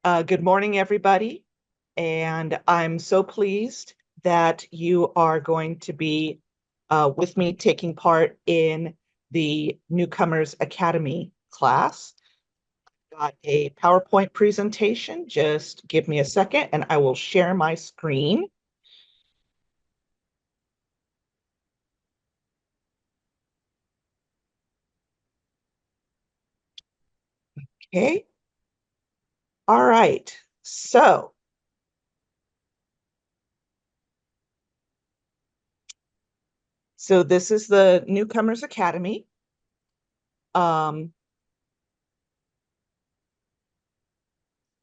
Good morning, everybody. And I'm so pleased that you are going to be with me taking part in the Newcomers Academy class. Got a PowerPoint presentation. Just give me a second and I will share my screen. Okay. All right. So this is the Newcomers Academy. Um,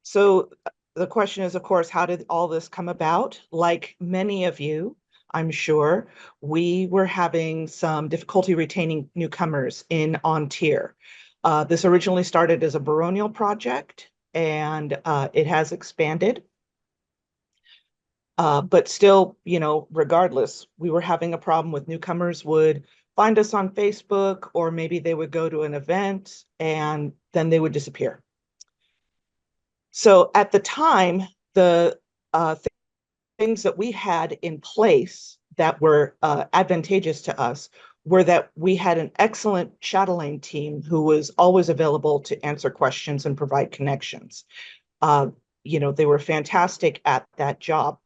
So the question is, of course, how did all this come about? Like many of you, I'm sure, we were having some difficulty retaining newcomers in An Tir. This originally started as a baronial project, and it has expanded. But still, regardless, we were having a problem with newcomers would find us on Facebook, or maybe they would go to an event and then they would disappear. So at the time, the things that we had in place that were advantageous to us were that we had an excellent chatelaine team who was always available to answer questions and provide connections. Uh, they were fantastic at that job.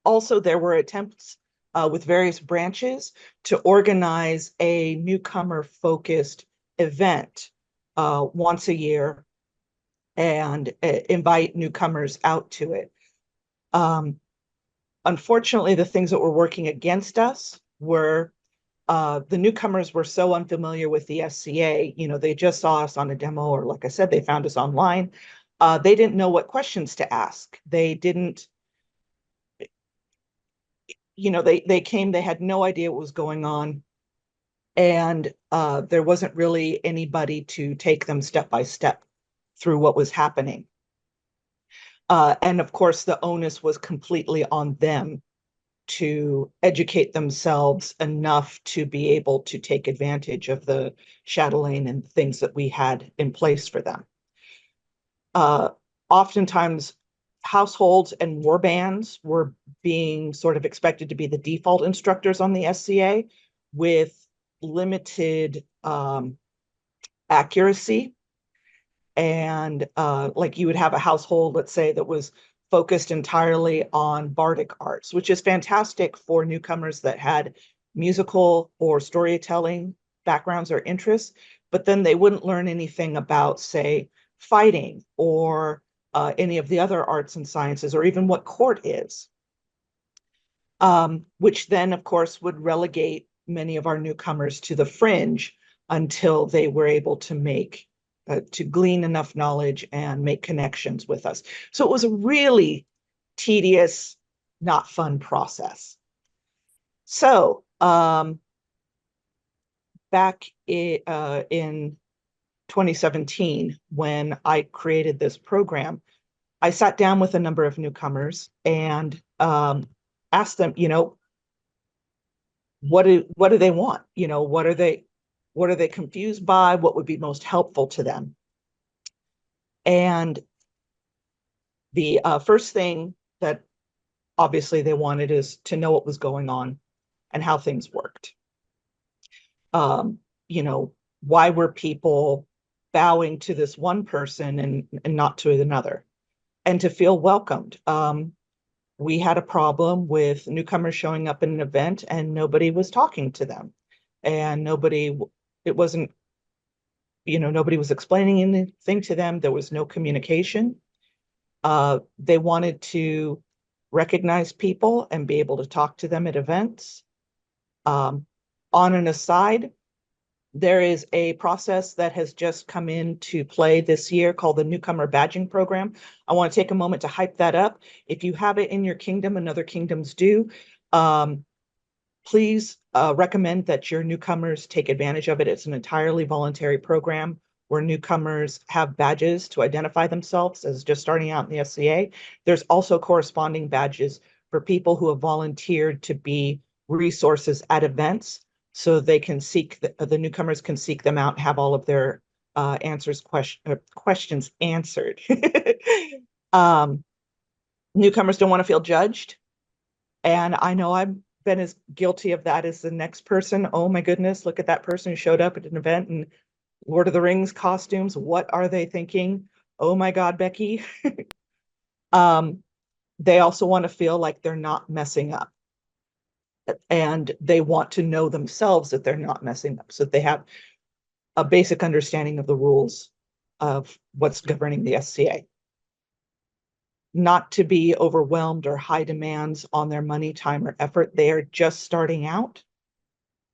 Also, there were attempts with various branches to organize a newcomer focused event once a year and invite newcomers out to it. Um, Unfortunately, the things that were working against us were the newcomers were so unfamiliar with the SCA. They just saw us on a demo, or like I said, they found us online. They didn't know what questions to ask. They didn't, they came, they had no idea what was going on. And there wasn't really anybody to take them step by step through what was happening. And of course, the onus was completely on them to educate themselves enough to be able to take advantage of the chatelaine and things that we had in place for them. Uh, Oftentimes, households and war bands were being sort of expected to be the default instructors on the SCA with limited accuracy. And like you would have a household, let's say, that was focused entirely on bardic arts, which is fantastic for newcomers that had musical or storytelling backgrounds or interests, but then they wouldn't learn anything about, say, fighting or any of the other arts and sciences, or even what court is, which then, of course, would relegate many of our newcomers to the fringe until they were able to glean enough knowledge and make connections with us. So it was a really tedious, not fun process. So back in 2017, when I created this program, I sat down with a number of newcomers and asked them, what do they want? What are they confused by? What would be most helpful to them? And the first thing that obviously they wanted is to know what was going on and how things worked. Um, you know, why were people bowing to this one person and not to another? And to feel welcomed. We had a problem with newcomers showing up in an event and nobody was talking to them. And it wasn't, nobody was explaining anything to them. There was no communication. They wanted to recognize people and be able to talk to them at events. Um, on an aside, there is a process that has just come into play this year called the Newcomer Badging Program. I want to take a moment to hype that up. If you have it in your kingdom and other kingdoms do, please recommend that your newcomers take advantage of it. It's an entirely voluntary program where newcomers have badges to identify themselves as just starting out in the SCA. There's also corresponding badges for people who have volunteered to be resources at events, so they can the newcomers can seek them out, have all of their questions answered. Newcomers don't want to feel judged. And I know I've been as guilty of that as the next person. Oh my goodness, look at that person who showed up at an event in Lord of the Rings costumes. What are they thinking? Oh my God, Becky. They also want to feel like they're not messing up. And they want to know themselves that they're not messing up. So they have a basic understanding of the rules of what's governing the SCA. Not to be overwhelmed or high demands on their money, time, or effort. They are just starting out.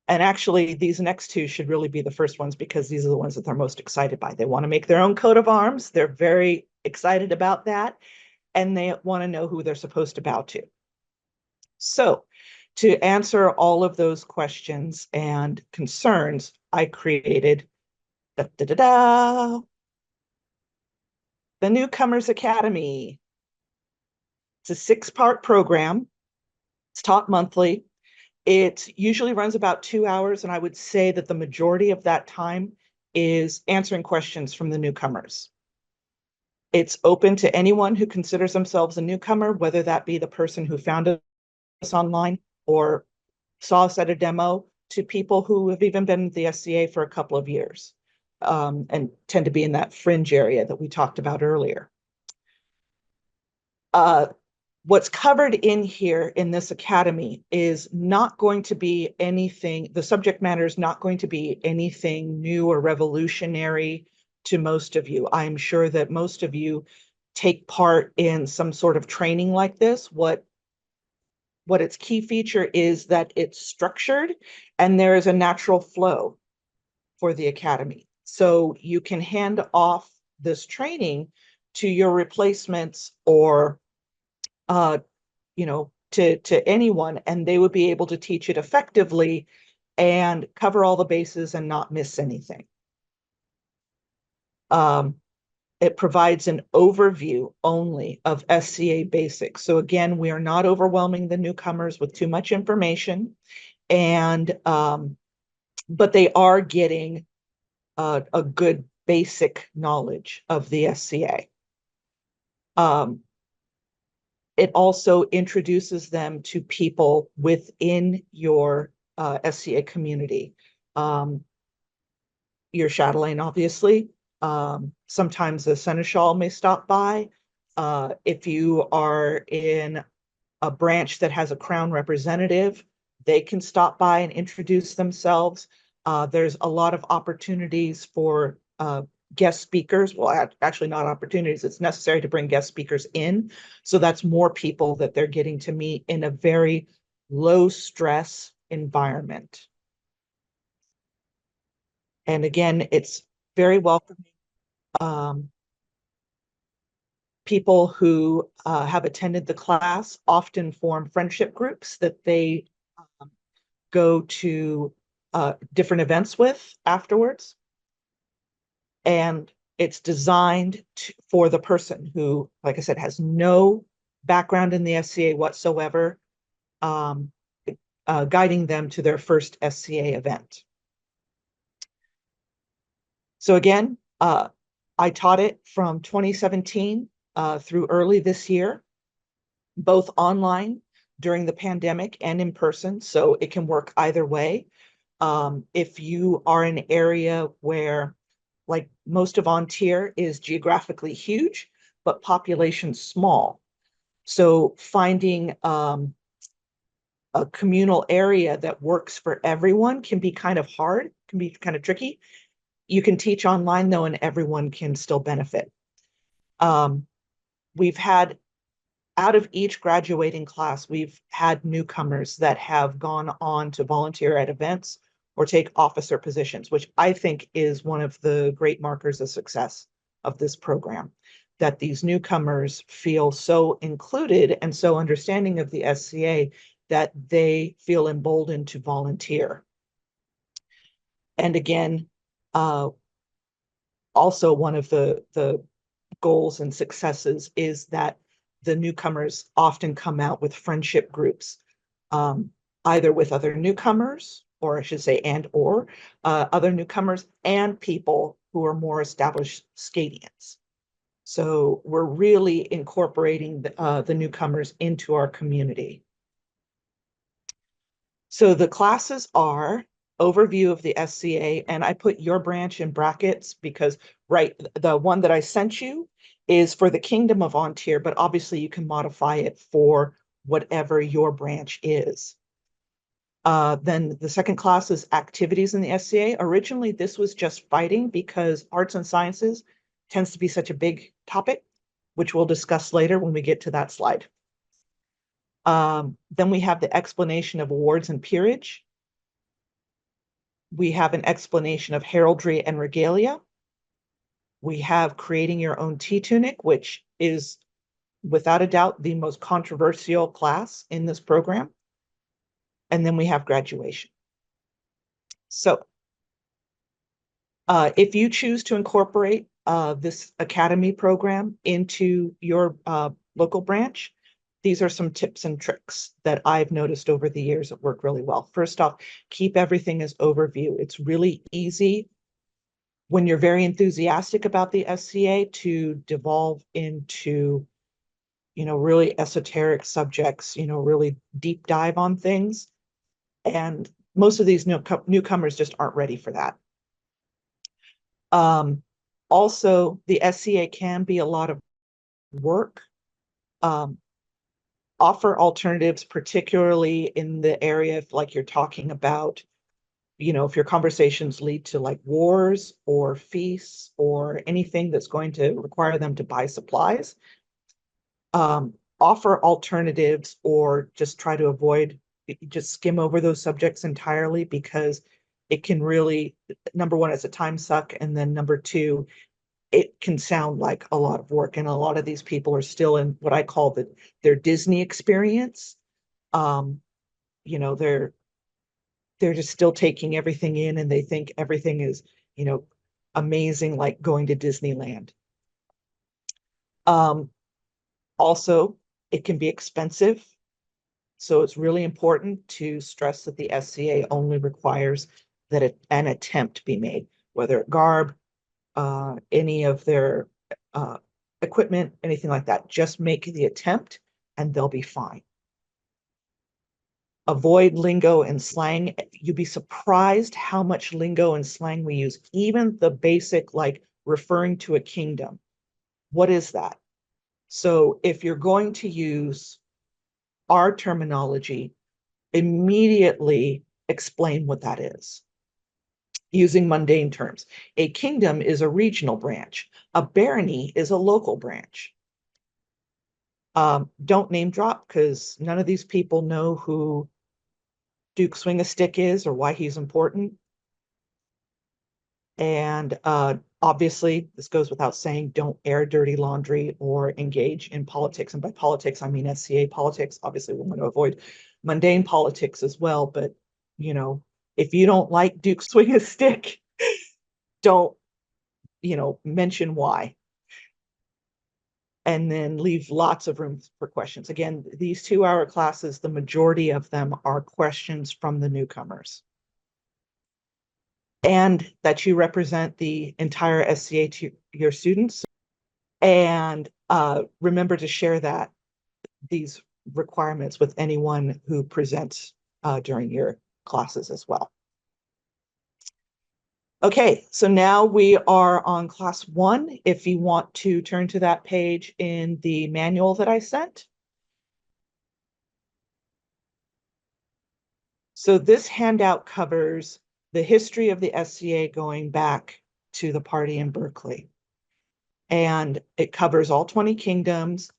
And actually, these next two should really be the first ones because these are the ones that they're most excited by. They want to make their own coat of arms. They're very excited about that. And they want to know who they're supposed to bow to. So to answer all of those questions and concerns, I created the Newcomers Academy. It's a 6-part program. It's taught monthly. It usually runs about 2 hours, and I would say that the majority of that time is answering questions from the newcomers. It's open to anyone who considers themselves a newcomer, whether that be the person who found us online or saw us at a demo, to people who have even been in the SCA for a couple of years, and tend to be in that fringe area that we talked about earlier. What's covered in here in this academy is not going to be anything, the subject matter is not going to be anything new or revolutionary to most of you. I'm sure that most of you take part in some sort of training like this. What its key feature is that it's structured and there is a natural flow for the academy. So you can hand off this training to your replacements or to anyone, and they would be able to teach it effectively and cover all the bases and not miss anything. It provides an overview only of SCA basics. So again, we are not overwhelming the newcomers with too much information, and but they are getting a good basic knowledge of the SCA. It also introduces them to people within your SCA community. Your chatelaine, obviously. Sometimes the seneschal may stop by. If you are in a branch that has a crown representative, they can stop by and introduce themselves. There's a lot of opportunities for guest speakers. Well, actually not opportunities. It's necessary to bring guest speakers in. So that's more people that they're getting to meet in a very low stress environment. And again, it's very welcoming. People who have attended the class often form friendship groups that they go to different events with afterwards. And it's designed for the person who, like I said, has no background in the SCA whatsoever, guiding them to their first SCA event. So again, I taught it from 2017 through early this year, both online during the pandemic and in person, so it can work either way. If you are in an area where, like most of An Tir is geographically huge, but population small. So finding a communal area that works for everyone can be kind of hard, can be kind of tricky. You can teach online though, and everyone can still benefit. We've had, out of each graduating class, we've had newcomers that have gone on to volunteer at events or take officer positions, which I think is one of the great markers of success of this program, that these newcomers feel so included and so understanding of the SCA that they feel emboldened to volunteer. And again, also one of the goals and successes is that the newcomers often come out with friendship groups, either with other newcomers, or I should say, and or other newcomers and people who are more established Scadians. So we're really incorporating the newcomers into our community. So the classes are overview of the SCA, and I put your branch in brackets because, right, the one that I sent you is for the Kingdom of An Tir, but obviously you can modify it for whatever your branch is. Then the second class is activities in the SCA. Originally, this was just fighting because arts and sciences tends to be such a big topic, which we'll discuss later when we get to that slide. Then we have the explanation of awards and peerage. We have an explanation of heraldry and regalia. We have creating your own tea tunic, which is without a doubt the most controversial class in this program. And then we have graduation. So if you choose to incorporate this academy program into your local branch, these are some tips and tricks that I've noticed over the years that work really well. First off, keep everything as overview. It's really easy when you're very enthusiastic about the SCA to devolve into, really esoteric subjects, really deep dive on things. And most of these newcomers just aren't ready for that. Also, the SCA can be a lot of work. Offer alternatives, particularly in the area if like you're talking about, if your conversations lead to like wars or feasts or anything that's going to require them to buy supplies. Offer alternatives or just try to avoid, just skim over those subjects entirely because it can really, number one, it's a time suck. And then number two, it can sound like a lot of work. And a lot of these people are still in what I call their Disney experience. They're just still taking everything in and they think everything is, amazing, like going to Disneyland. Also, it can be expensive. So it's really important to stress that the SCA only requires that an attempt be made, whether it garb, any of their equipment, anything like that. Just make the attempt and they'll be fine. Avoid lingo and slang. You'd be surprised how much lingo and slang we use, even the basic, like referring to a kingdom. What is that? So if you're going to use our terminology, immediately explain what that is using mundane terms. A kingdom is a regional branch. A barony is a local branch. Don't name drop because none of these people know who Duke Swing-a-Stick is or why he's important. And obviously, this goes without saying, don't air dirty laundry or engage in politics. And by politics, I mean SCA politics. Obviously, we want to avoid mundane politics as well. But, if you don't like Duke Swing-a-Stick, don't, mention why. And then leave lots of room for questions. Again, these 2-hour classes, the majority of them are questions from the newcomers. And that you represent the entire SCA to your students. And remember to share these requirements with anyone who presents during your classes as well. Okay, so now we are on class 1. If you want to turn to that page in the manual that I sent. So this handout covers the history of the SCA going back to the party in Berkeley. And it covers all 20 kingdoms,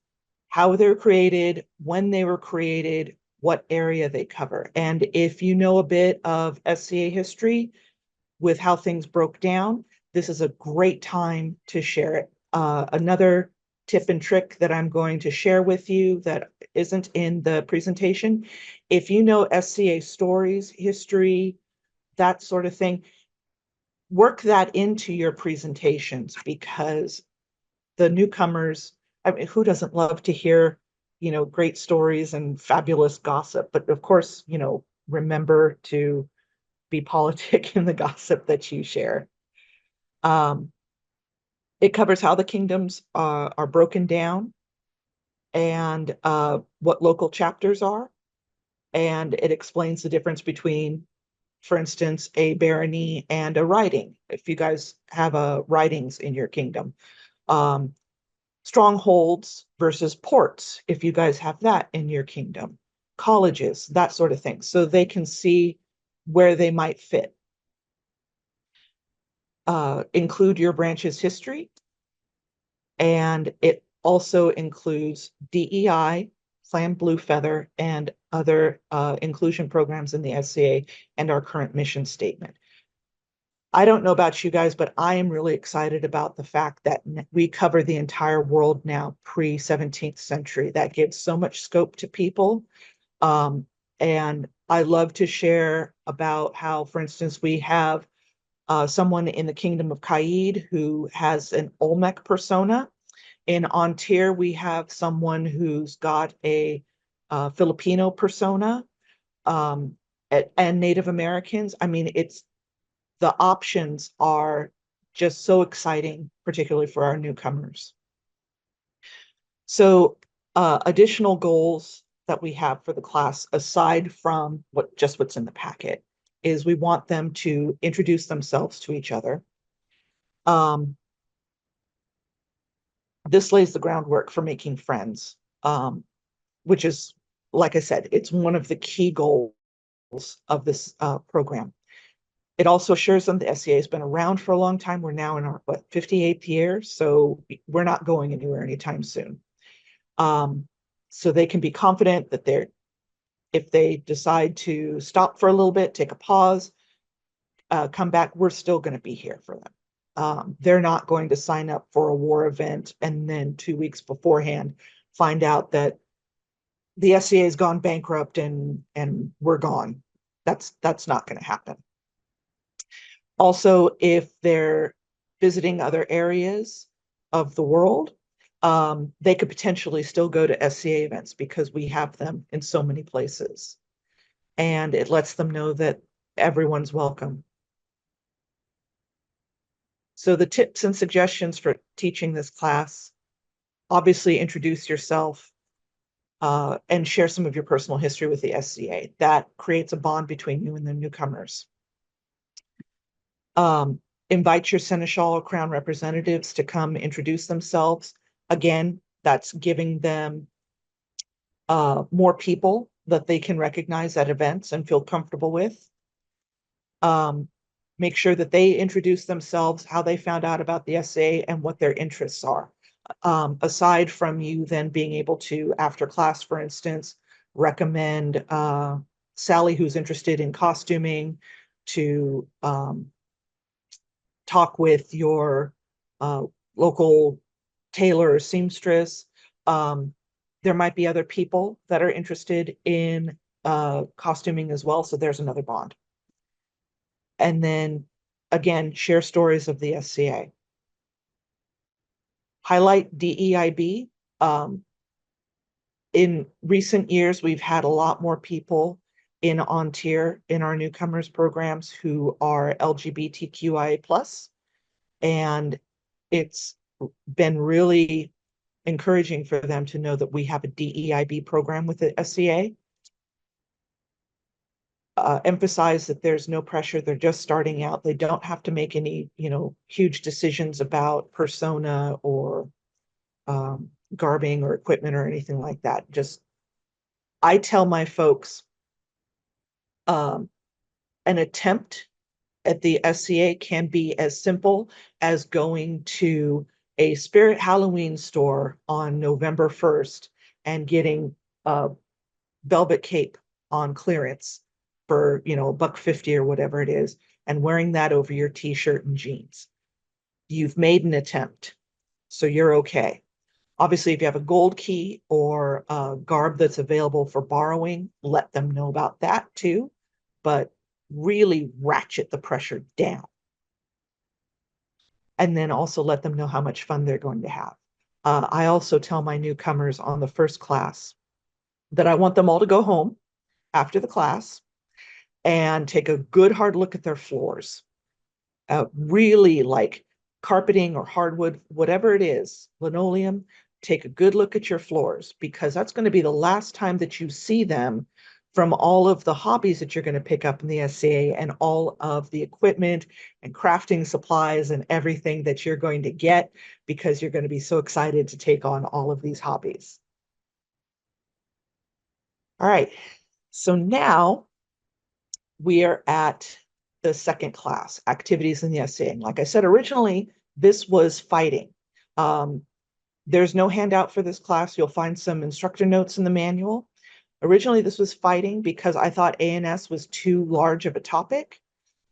how they're created, when they were created, what area they cover. And if you know a bit of SCA history with how things broke down, this is a great time to share it. Another tip and trick that I'm going to share with you that isn't in the presentation, if you know SCA stories, history, that sort of thing, work that into your presentations because the newcomers, I mean, who doesn't love to hear, great stories and fabulous gossip? But of course, remember to be politic in the gossip that you share. Um, it covers how the kingdoms are broken down and what local chapters are. And it explains the difference between, for instance, a barony and a riding, if you guys have ridings in your kingdom. Um, strongholds versus ports, if you guys have that in your kingdom. Colleges, that sort of thing. So they can see where they might fit. Include your branch's history. And it also includes DEI, Plan Blue Feather, and other inclusion programs in the SCA and our current mission statement. I don't know about you guys, but I am really excited about the fact that we cover the entire world now pre-17th century. That gives so much scope to people. And I love to share about how, for instance, we have someone in the Kingdom of Kaid who has an Olmec persona. In An Tir, we have someone who's got a Filipino persona, and Native Americans. I mean, the options are just so exciting, particularly for our newcomers. So additional goals that we have for the class, aside from what's in the packet, is we want them to introduce themselves to each other. This lays the groundwork for making friends, which is, like I said, it's one of the key goals of this program. It also assures them the SCA has been around for a long time. We're now in our 58th year, so we're not going anywhere anytime soon. So they can be confident that if they decide to stop for a little bit, take a pause, come back, we're still going to be here for them. They're not going to sign up for a war event and then 2 weeks beforehand find out that the SCA has gone bankrupt and we're gone. That's not going to happen. Also, if they're visiting other areas of the world, they could potentially still go to SCA events because we have them in so many places. And it lets them know that everyone's welcome. So the tips and suggestions for teaching this class: obviously introduce yourself and share some of your personal history with the SCA. That creates a bond between you and the newcomers. Invite your seneschal or crown representatives to come introduce themselves. Again, that's giving them more people that they can recognize at events and feel comfortable with. Make sure that they introduce themselves, how they found out about the SCA, and what their interests are. Aside from you then being able to, after class, for instance, recommend Sally, who's interested in costuming, to talk with your local tailor or seamstress. There might be other people that are interested in costuming as well, so there's another bond. And then, again, share stories of the SCA. Highlight DEIB. In recent years, we've had a lot more people in An Tir in our newcomers programs who are LGBTQIA+, and it's been really encouraging for them to know that we have a DEIB program with the SCA. Emphasize that there's no pressure. They're just starting out. They don't have to make any, huge decisions about persona or garbing or equipment or anything like that. I tell my folks, an attempt at the SCA can be as simple as going to a Spirit Halloween store on November 1st and getting a velvet cape on clearance for, $1.50 or whatever it is, and wearing that over your t-shirt and jeans. You've made an attempt, so you're okay. Obviously, if you have a gold key or a garb that's available for borrowing, let them know about that too, but really ratchet the pressure down. And then also let them know how much fun they're going to have. I also tell my newcomers on the first class that I want them all to go home after the class and take a good hard look at their floors. Really carpeting or hardwood, whatever it is, linoleum, take a good look at your floors, because that's going to be the last time that you see them from all of the hobbies that you're going to pick up in the SCA and all of the equipment and crafting supplies and everything that you're going to get, because you're going to be so excited to take on all of these hobbies. All right, so now we are at the second class, activities in the SCA. And like I said, originally, this was fighting. There's no handout for this class. You'll find some instructor notes in the manual. Originally, this was fighting because I thought ANS was too large of a topic.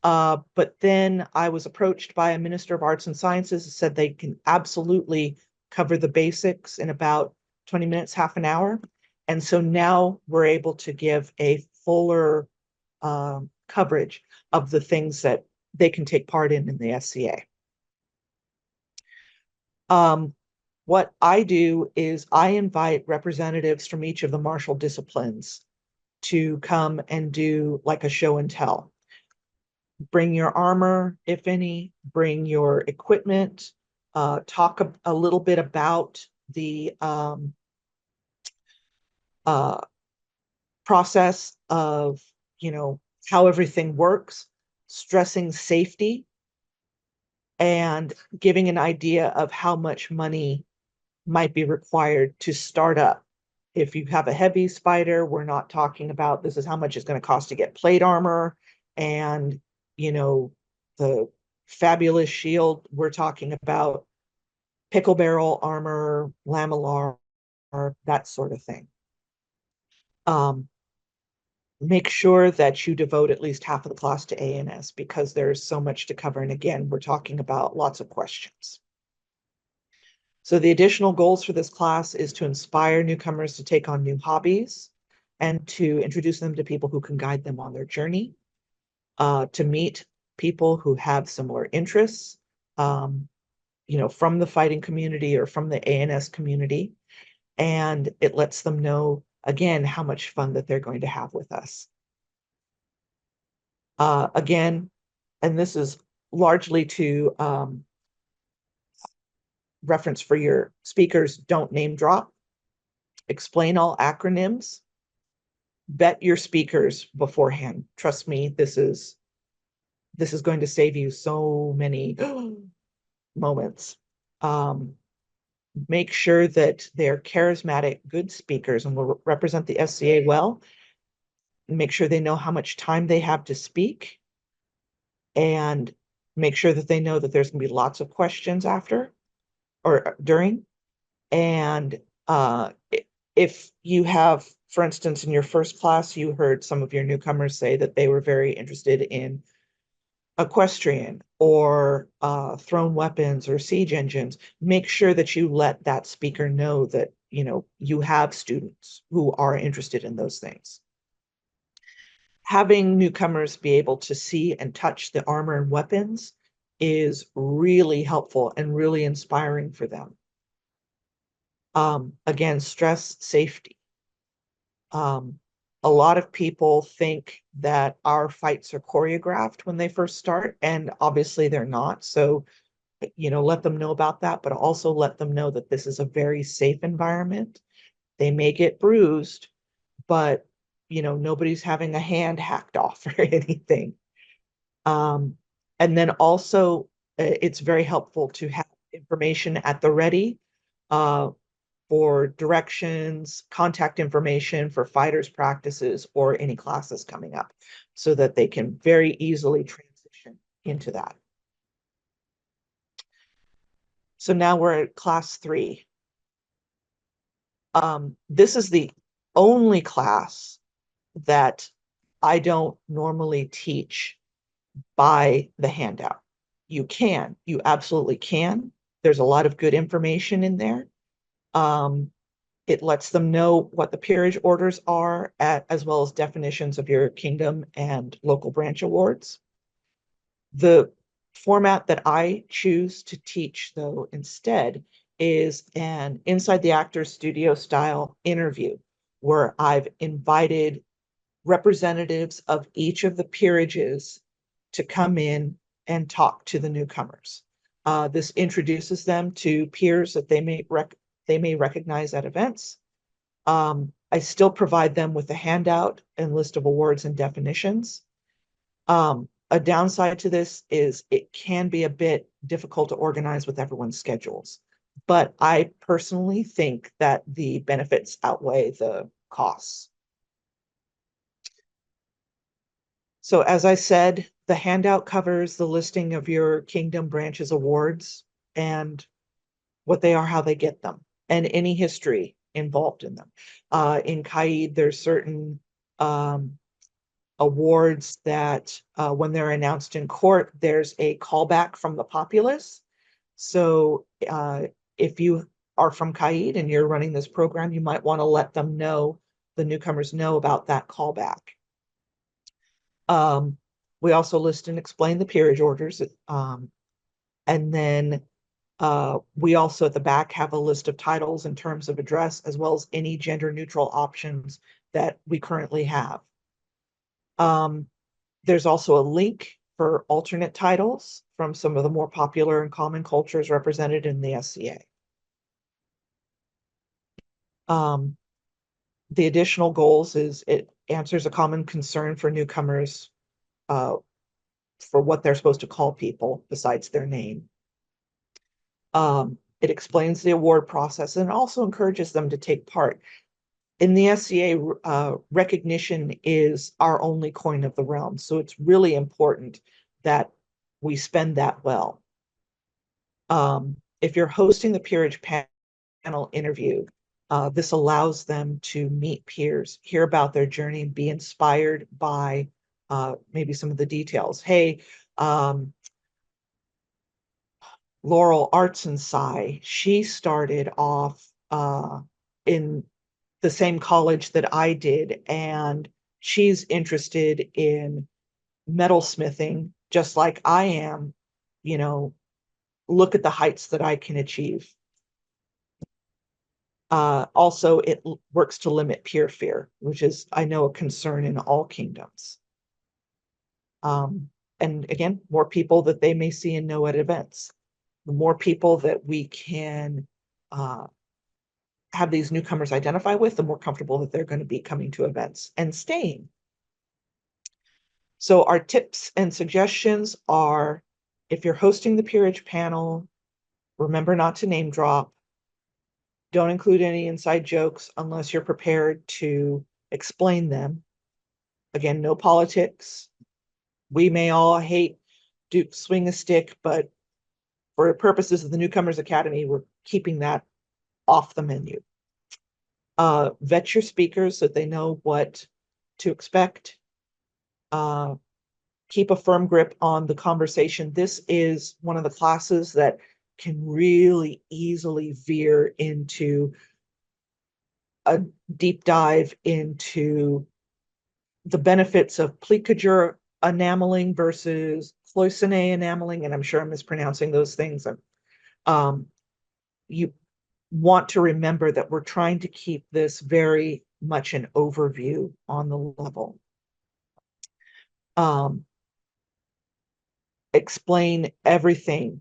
But then I was approached by a minister of arts and sciences who said they can absolutely cover the basics in about 20 minutes, half an hour. And so now we're able to give a fuller coverage of the things that they can take part in the SCA. What I do is I invite representatives from each of the martial disciplines to come and do like a show and tell. Bring your armor, if any, bring your equipment, talk a little bit about the process of, how everything works, stressing safety, and giving an idea of how much money might be required to start up. If you have a heavy spider, we're not talking about this is how much it's going to cost to get plate armor and, the fabulous shield. We're talking about pickle barrel armor, lamellar, that sort of thing. Make sure that you devote at least half of the class to ANS, because there's so much to cover. And again, we're talking about lots of questions. So the additional goals for this class is to inspire newcomers to take on new hobbies and to introduce them to people who can guide them on their journey, to meet people who have similar interests, from the fighting community or from the ANS community. And it lets them know, again, how much fun that they're going to have with us. Again, and this is largely to reference for your speakers, don't name drop, explain all acronyms, vet your speakers beforehand. Trust me, this is going to save you so many moments. Make sure that they're charismatic, good speakers and will represent the SCA well. Make sure they know how much time they have to speak, and make sure that they know that there's going to be lots of questions after or during. And if you have, for instance, in your first class, you heard some of your newcomers say that they were very interested in equestrian or thrown weapons or siege engines, make sure that you let that speaker know that, you have students who are interested in those things. Having newcomers be able to see and touch the armor and weapons is really helpful and really inspiring for them. Again, stress safety. A lot of people think that our fights are choreographed when they first start, and obviously they're not. So, let them know about that, but also let them know that this is a very safe environment. They may get bruised, but, nobody's having a hand hacked off or anything. And then also, it's very helpful to have information at the ready, for directions, contact information for fighters practices or any classes coming up, so that they can very easily transition into that. So now we're at class 3. This is the only class that I don't normally teach by the handout. You absolutely can. There's a lot of good information in there. It lets them know what the peerage orders are, as well as definitions of your kingdom and local branch awards. The format that I choose to teach, though, instead, is an inside the actor's studio style interview, where I've invited representatives of each of the peerages to come in and talk to the newcomers. This introduces them to peers that they may recognize at events. I still provide them with a handout and list of awards and definitions. A downside to this is it can be a bit difficult to organize with everyone's schedules, but I personally think that the benefits outweigh the costs. So as I said, the handout covers the listing of your Kingdom branches awards and what they are, how they get them, and any history involved in them. In Kaid, there's certain awards that when they're announced in court, there's a callback from the populace. So if you are from Kaid and you're running this program, you might want to let them know, the newcomers know about that callback. We also list and explain the peerage orders. And then we also at the back have a list of titles and terms of address, as well as any gender neutral options that we currently have. There's also a link for alternate titles from some of the more popular and common cultures represented in the SCA. The additional goals is it answers a common concern for newcomers for what they're supposed to call people besides their name. It explains the award process and also encourages them to take part. In the SCA, recognition is our only coin of the realm, so it's really important that we spend that well. If you're hosting the peerage panel interview, this allows them to meet peers, hear about their journey, and be inspired by maybe some of the details. Hey, Laurel Arts and Sci, she started off in the same college that I did, and she's interested in metalsmithing just like I am. You know, look at the heights that I can achieve. Also, it works to limit peer fear, which is, I know, a concern in all kingdoms. And again, more people that they may see and know at events. The more people that we can have these newcomers identify with, the more comfortable that they're going to be coming to events and staying. So our tips and suggestions are, if you're hosting the peerage panel, remember not to name drop. Don't include any inside jokes unless you're prepared to explain them. Again, no politics. We may all hate swing a stick, but for purposes of the Newcomers Academy, we're keeping that off the menu. Vet your speakers so that they know what to expect. Keep a firm grip on the conversation. This is one of the classes that can really easily veer into a deep dive into the benefits of plicature enameling versus cloisonne enameling, and I'm sure I'm mispronouncing those things. You want to remember that we're trying to keep this very much an overview on the level. Explain everything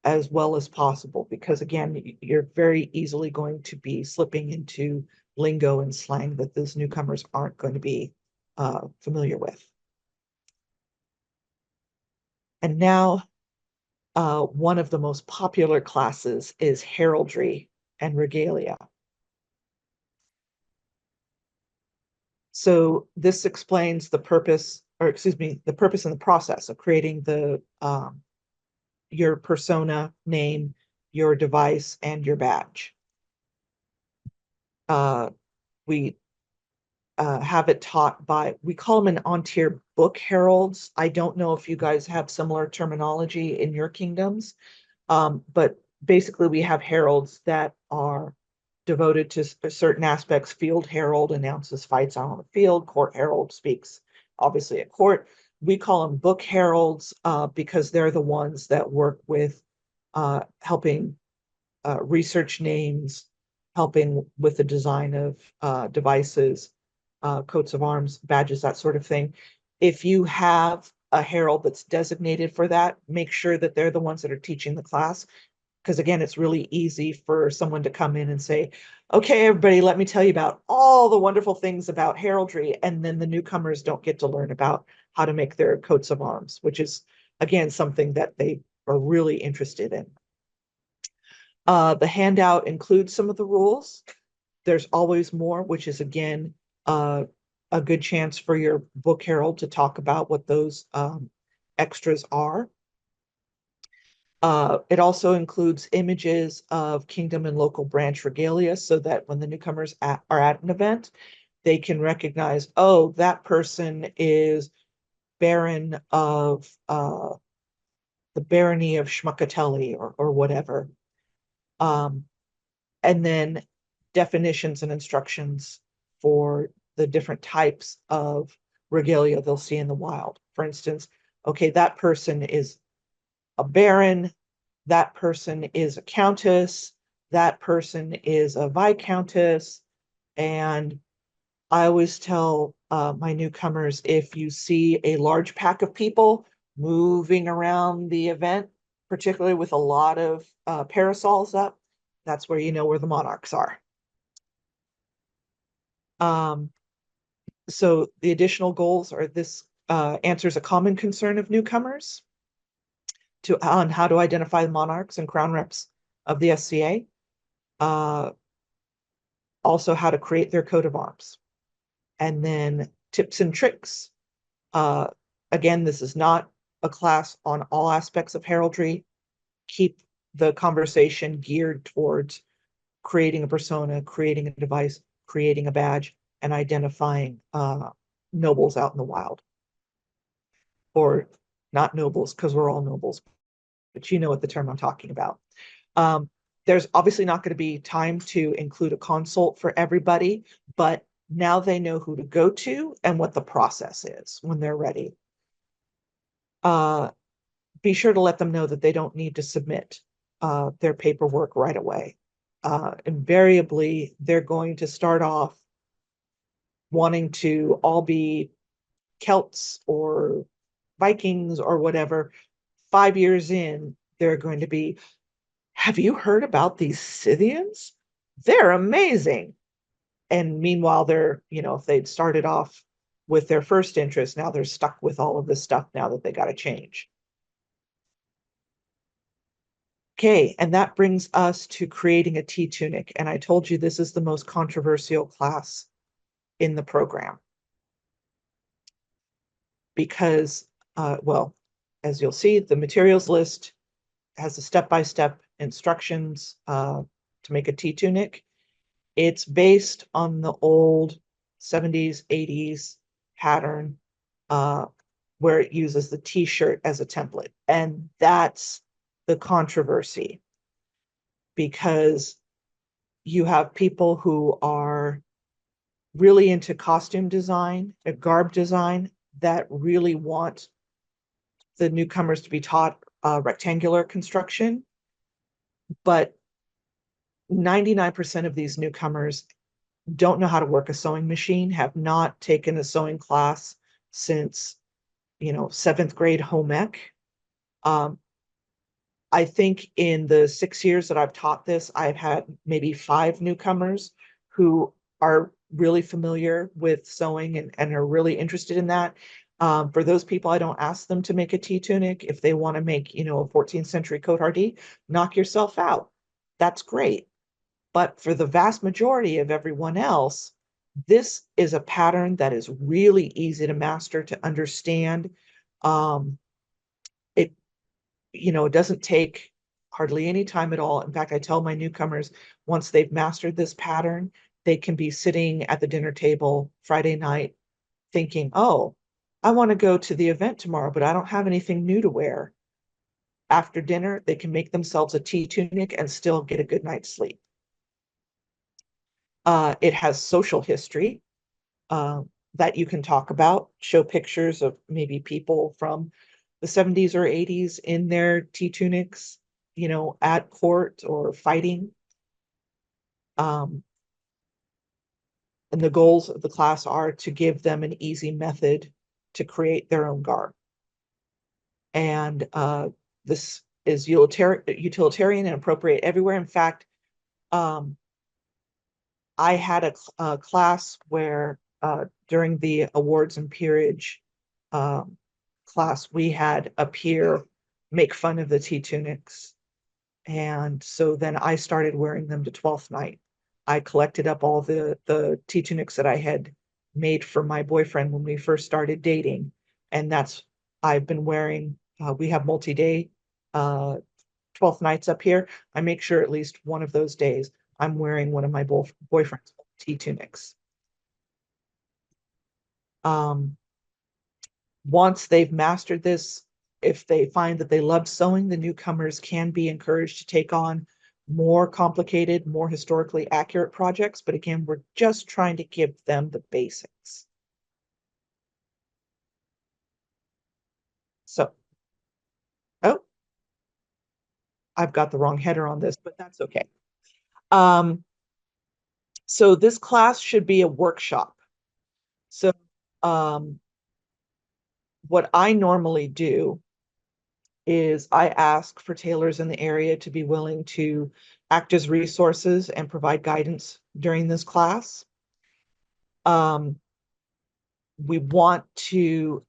as well as possible, because again, you're very easily going to be slipping into lingo and slang that those newcomers aren't going to be familiar with. And now, one of the most popular classes is heraldry and regalia. So this explains the purpose, or excuse me, the purpose and the process of creating the your persona, name, your device, and your badge. We have it taught by, we call them an An Tir book heralds. I don't know if you guys have similar terminology in your kingdoms, but basically we have heralds that are devoted to certain aspects. Field herald announces fights out on the field. Court herald speaks obviously at court. We call them book heralds because they're the ones that work with helping research names, helping with the design of devices, coats of arms, badges, that sort of thing. If you have a herald that's designated for that. Make sure that they're the ones that are teaching the class. Because again, it's really easy for someone to come in and say, okay, everybody, let me tell you about all the wonderful things about heraldry. And then the newcomers don't get to learn about how to make their coats of arms, which is, again, something that they are really interested in. The handout includes some of the rules. There's always more, which is, again, a good chance for your book herald to talk about what those extras are. It also includes images of kingdom and local branch regalia so that when the newcomers are at an event, they can recognize, oh, that person is Baron of the Barony of Schmuckatelli or whatever. And then definitions and instructions for the different types of regalia they'll see in the wild. For instance, okay, that person is a baron, that person is a countess, that person is a viscountess. And I always tell my newcomers, if you see a large pack of people moving around the event, particularly with a lot of parasols up, that's where you know where the monarchs are. So the additional goals are this answers a common concern of newcomers on how to identify the monarchs and crown reps of the SCA. Also how to create their coat of arms. And then tips and tricks. Again, this is not a class on all aspects of heraldry. Keep the conversation geared towards creating a persona, creating a device, creating a badge, and identifying nobles out in the wild. Or not nobles, because we're all nobles, but you know what the term I'm talking about. There's obviously not going to be time to include a consult for everybody, but now they know who to go to and what the process is when they're ready. Be sure to let them know that they don't need to submit their paperwork right away. Invariably, they're going to start off wanting to all be Celts or Vikings or whatever. 5 years in, they're going to be, have you heard about these Scythians? They're amazing. And meanwhile, they're, if they'd started off with their first interest, now they're stuck with all of this stuff now that they got to change. Okay, and that brings us to creating a T-tunic. And I told you this is the most controversial class in the program. Because, well, as you'll see, the materials list has a step-by-step instructions to make a T-tunic. It's based on the old 70s, 80s pattern where it uses the T-shirt as a template. And that's the controversy, because you have people who are really into costume design, garb design, that really want the newcomers to be taught rectangular construction. But 99% of these newcomers don't know how to work a sewing machine, have not taken a sewing class since, 7th grade home ec. I think in the 6 years that I've taught this, I've had maybe 5 newcomers who are really familiar with sewing and are really interested in that. For those people, I don't ask them to make a T-tunic. If they want to make, a 14th century cote hardie, knock yourself out. That's great. But for the vast majority of everyone else, this is a pattern that is really easy to master, to understand. It doesn't take hardly any time at all. In fact, I tell my newcomers, once they've mastered this pattern, they can be sitting at the dinner table Friday night thinking, oh, I want to go to the event tomorrow, but I don't have anything new to wear. After dinner, they can make themselves a T-tunic and still get a good night's sleep. It has social history that you can talk about, show pictures of maybe people from the 70s or 80s in their T-tunics, at court or fighting. And the goals of the class are to give them an easy method to create their own garb. And this is utilitarian and appropriate everywhere. In fact, um, I had a class where during the awards and peerage um, class, we had a peer make fun of the tea tunics. And so then I started wearing them to 12th night. I collected up all the tea tunics that I had made for my boyfriend when we first started dating. And that's, I've been wearing, we have multi-day 12th nights up here. I make sure at least one of those days I'm wearing one of my boyfriend's tea tunics. Um, Once they've mastered this, if they find that they love sewing, the newcomers can be encouraged to take on more complicated, more historically accurate projects. But again, we're just trying to give them the basics. So, oh, I've got the wrong header on this, but that's okay. Um, so this class should be a workshop. So, um, what I normally do is I ask for tailors in the area to be willing to act as resources and provide guidance during this class. Um, we want to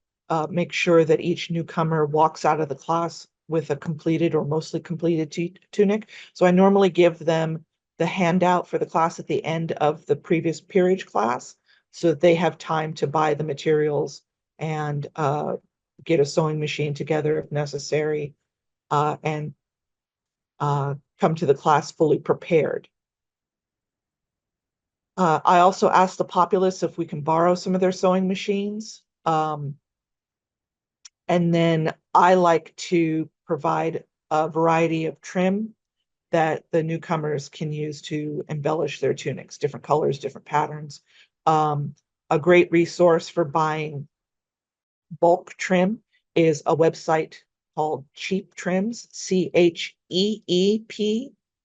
make sure that each newcomer walks out of the class with a completed or mostly completed tunic. So I normally give them the handout for the class at the end of the previous peerage class so that they have time to buy the materials and get a sewing machine together if necessary, and come to the class fully prepared. I also asked the populace if we can borrow some of their sewing machines. And then I like to provide a variety of trim that the newcomers can use to embellish their tunics, different colors, different patterns. A great resource for buying bulk trim is a website called Cheap Trims, CHEEP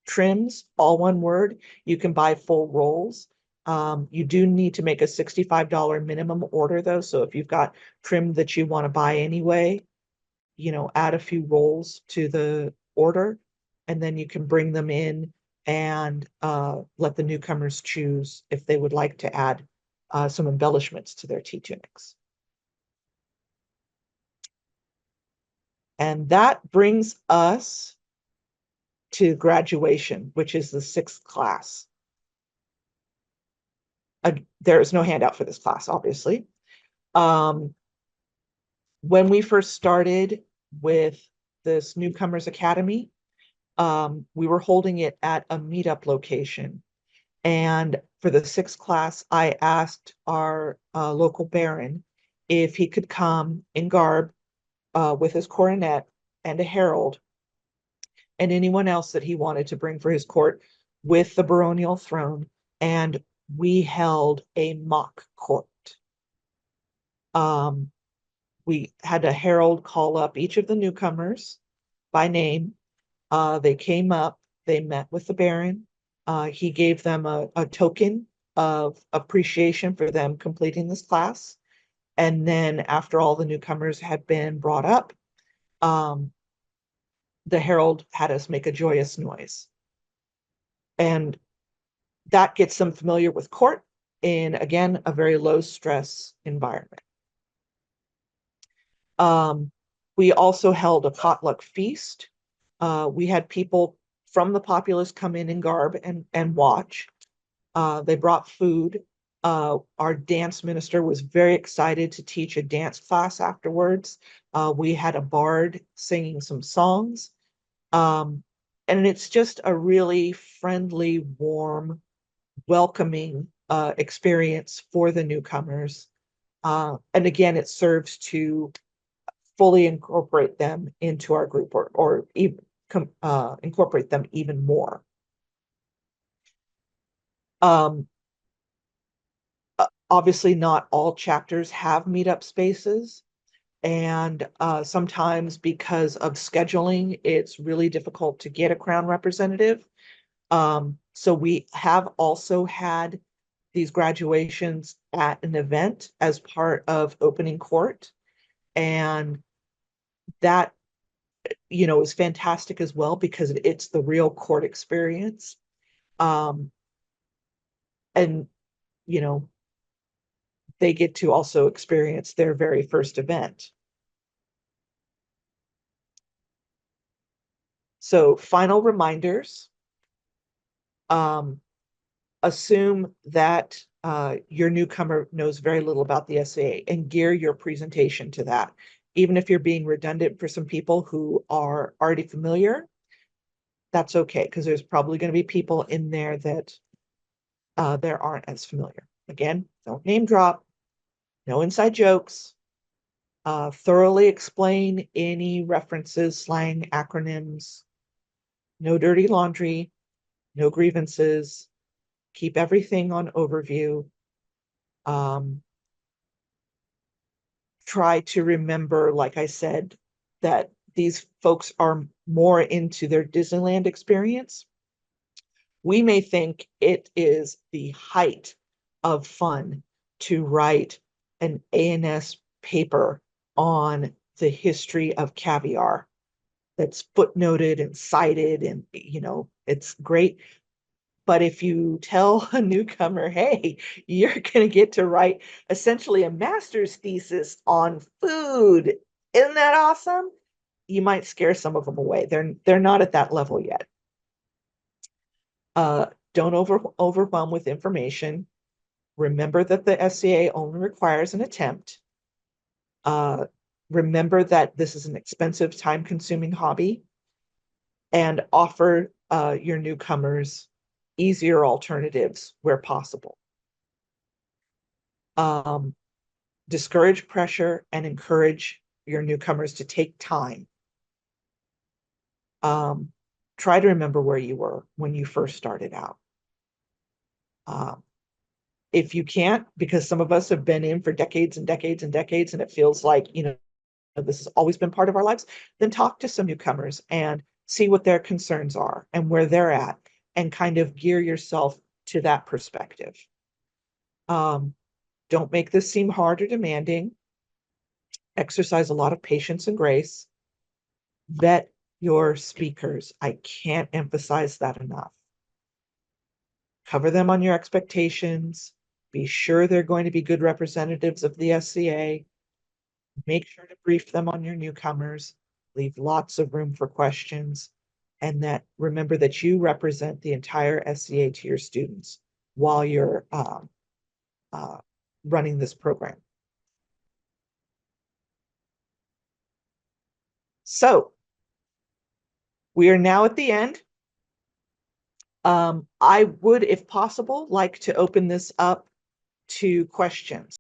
Trims, all one word. You can buy full rolls. You do need to make a $65 minimum order though. So if you've got trim that you want to buy anyway, add a few rolls to the order, and then you can bring them in and let the newcomers choose if they would like to add some embellishments to their tea tunics. And that brings us to graduation, which is the 6th class. There is no handout for this class, obviously. When we first started with this Newcomers Academy, we were holding it at a meetup location. And for the 6th class, I asked our local baron if he could come in garb with his coronet and a herald and anyone else that he wanted to bring for his court with the baronial throne. And we held a mock court. We had a herald call up each of the newcomers by name. They came up, they met with the baron. He gave them a token of appreciation for them completing this class. And then after all the newcomers had been brought up, the herald had us make a joyous noise. And that gets them familiar with court in, again, a very low stress environment. We also held a potluck feast. We had people from the populace come in garb and watch. They brought food. Our dance minister was very excited to teach a dance class afterwards. We had a bard singing some songs. And it's just a really friendly, warm, welcoming experience for the newcomers. And again, it serves to fully incorporate them into our group or even incorporate them even more. Obviously, not all chapters have meetup spaces. And sometimes because of scheduling, it's really difficult to get a Crown representative. So we have also had these graduations at an event as part of opening court. And that, is fantastic as well because it's the real court experience. And, you know, they get to also experience their very first event. So final reminders, assume that your newcomer knows very little about the SAA and gear your presentation to that. Even if you're being redundant for some people who are already familiar, that's okay, because there's probably going to be people in there that there aren't as familiar. Again, don't name drop, no inside jokes, thoroughly explain any references, slang, acronyms, no dirty laundry, no grievances, keep everything on overview. Try to remember, like I said, that these folks are more into their Disneyland experience. We may think it is the height of fun to write an A&S paper on the history of caviar that's footnoted and cited, and it's great. But if you tell a newcomer, hey, you're going to get to write essentially a master's thesis on food, isn't that awesome? You might scare some of them away. They're not at that level yet. Don't overwhelm with information. Remember that the SCA only requires an attempt. Remember that this is an expensive, time-consuming hobby, and offer your newcomers easier alternatives where possible. Discourage pressure and encourage your newcomers to take time. Try to remember where you were when you first started out. If you can't, because some of us have been in for decades and decades and decades, and it feels like, this has always been part of our lives, then talk to some newcomers and see what their concerns are and where they're at, and kind of gear yourself to that perspective. Don't make this seem hard or demanding. Exercise a lot of patience and grace. Vet your speakers. I can't emphasize that enough. Cover them on your expectations. Be sure they're going to be good representatives of the SCA. Make sure to brief them on your newcomers. Leave lots of room for questions. And that remember that you represent the entire SCA to your students while you're running this program. So we are now at the end. I would, if possible, like to open this up to questions.